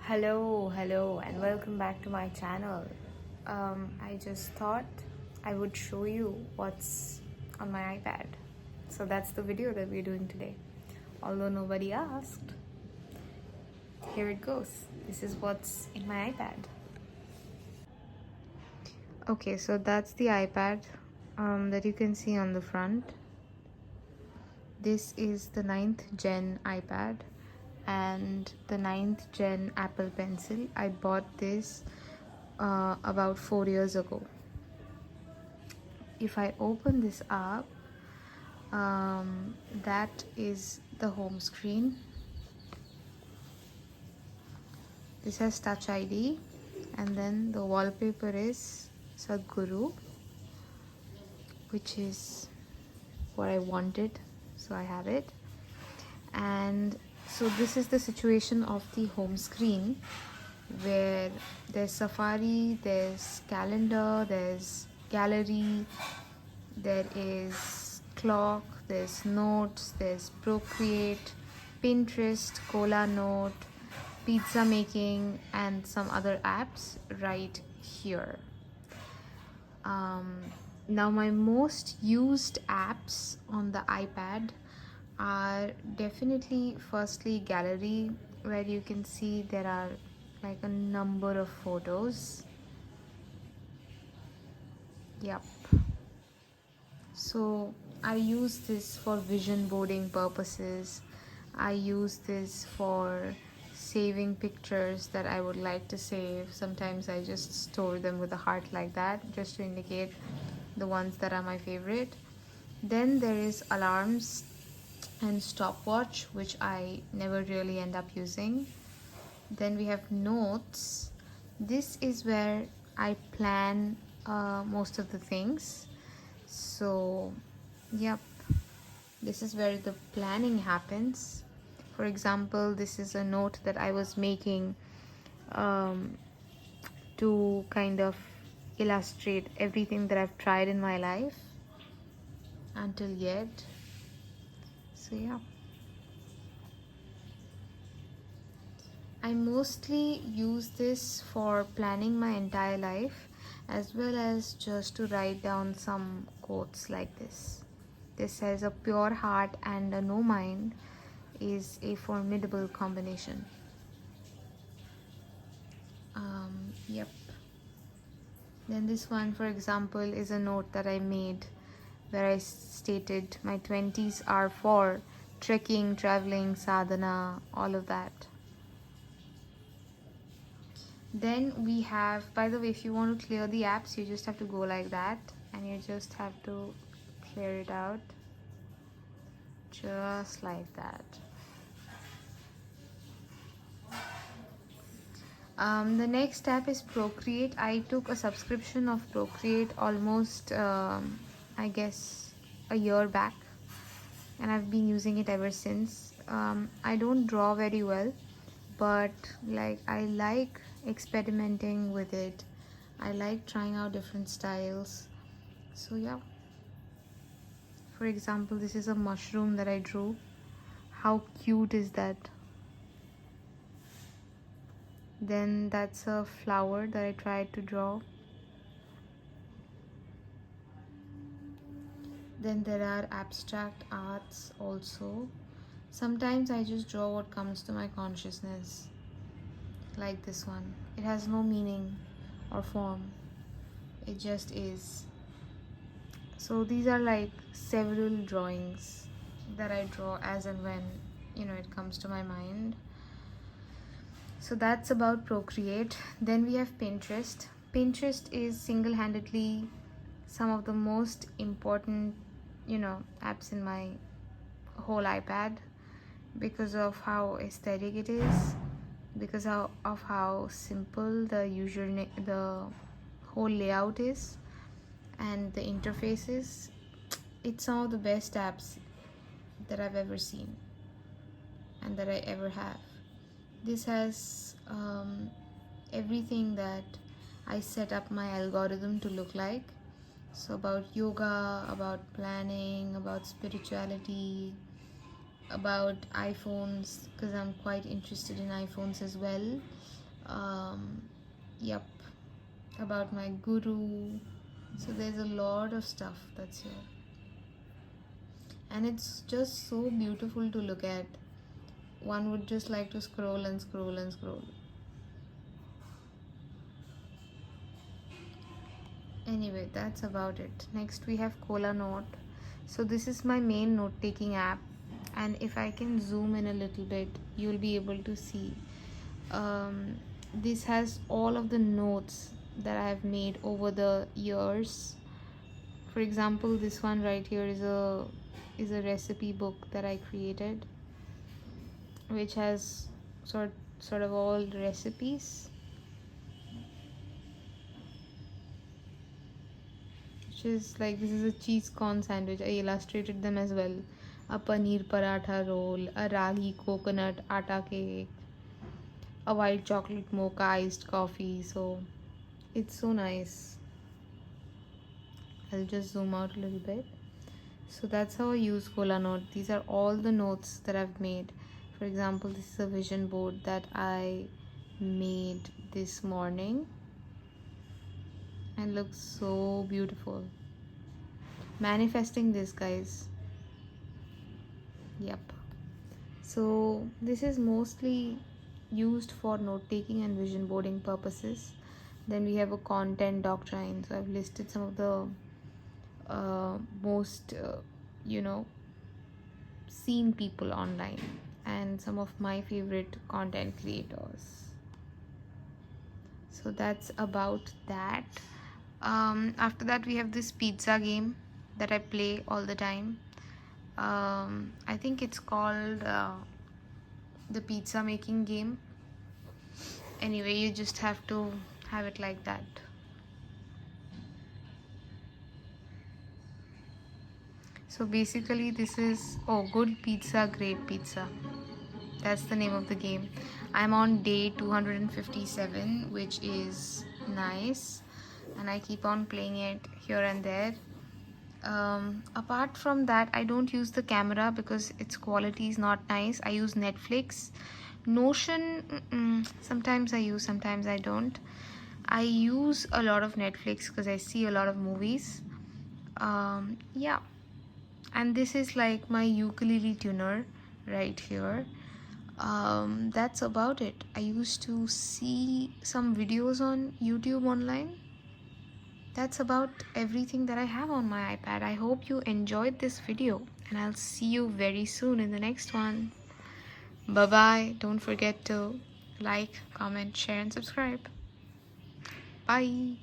Hello, and welcome back to my channel. I just thought I would show you what's on my iPad. So that's the video that we're doing today. Although nobody asked, here it goes. This is what's in my iPad. Okay, so that's the iPad that you can see on the front. This is the 9th gen iPad and the 9th gen Apple Pencil. I bought this about 4 years ago. If I open this up, that is the home screen. This has Touch ID, and then the wallpaper is Sadhguru, which is what I wanted, so I have it. And so this is the situation of the home screen, where there's Safari, there's calendar, there's gallery, there is clock, there's notes, there's Procreate, Pinterest, Cola Note, pizza making, and some other apps right here. Now my most used apps on the iPad are definitely firstly gallery, where you can see there are like a number of photos. Yep. So I use this for vision boarding purposes. I use this for saving pictures that I would like to save. Sometimes I just store them with a heart like that, just to indicate the ones that are my favorite. Then there is alarms and stopwatch, which I never really end up using. Then we have notes. This is where I plan most of the things. So yep, this is where the planning happens. For example, this is a note that I was making to kind of illustrate everything that I've tried in my life until yet. So yeah, I mostly use this for planning my entire life, as well as just to write down some quotes like this. This says, a pure heart and a no mind is a formidable combination. Yep. Then this one, for example, is a note that I made where I stated my 20s are for trekking, traveling, sadhana, all of that. Then we have, by the way, if you want to clear the apps, you just have to go like that, and you just have to clear it out just like that. The next app is Procreate. I took a subscription of Procreate almost I guess a year back, and I've been using it ever since. I don't draw very well, but like I like experimenting with it. I like trying out different styles. So yeah, for example, this is a mushroom that I drew. How cute is that? Then that's a flower that I tried to draw. Then there are abstract arts also. Sometimes I just draw what comes to my consciousness, like this one. It has no meaning or form, it just is. So these are like several drawings that I draw as and when it comes to my mind. So that's about Procreate. Then we have Pinterest. Pinterest is single-handedly some of the most important apps in my whole iPad, because of how aesthetic it is, because of how simple the whole layout is, and the interface is. It's some of the best apps that I've ever seen and that I ever have. This has everything that I set up my algorithm to look like. So about yoga, about planning, about spirituality, about iPhones because I'm quite interested in iPhones as well. Um, yep, about my guru. So there's a lot of stuff that's here, and it's just so beautiful to look at. One would just like to scroll and scroll and scroll. Anyway, that's about it. Next we have Cola Note. So this is my main note taking app, and if I can zoom in a little bit, you'll be able to see. This has all of the notes that I have made over the years. For example, this one right here is a recipe book that I created, which has sort of all recipes, which is like, this is a cheese corn sandwich. I illustrated them as well. A paneer paratha roll, a ragi coconut atta cake, a white chocolate mocha iced coffee. So it's so nice. I'll just zoom out a little bit. So that's how I use Cola Note. These are all the notes that I've made. For example, this is a vision board that I made this morning and looks so beautiful. Manifesting this, guys. Yep. So this is mostly used for note taking and vision boarding purposes. Then we have a content doctrine. So I've listed some of the most seen people online and some of my favorite content creators. So that's about that. After that we have this pizza game that I play all the time. I think it's called the pizza making game. Anyway, you just have to have it like that. So basically this is good pizza, great pizza. That's the name of the game. I'm on day 257, which is nice, and I keep on playing it here and there. Apart from that, I don't use the camera because its quality is not nice. I use Netflix. Notion, sometimes I use, sometimes I don't. I use a lot of Netflix because I see a lot of movies. Yeah, and this is like my ukulele tuner right here. That's about it. I used to see some videos on YouTube online. That's about everything that I have on my iPad. I hope you enjoyed this video, and I'll see you very soon in the next one. Bye bye. Don't forget to like, comment, share, and subscribe. Bye.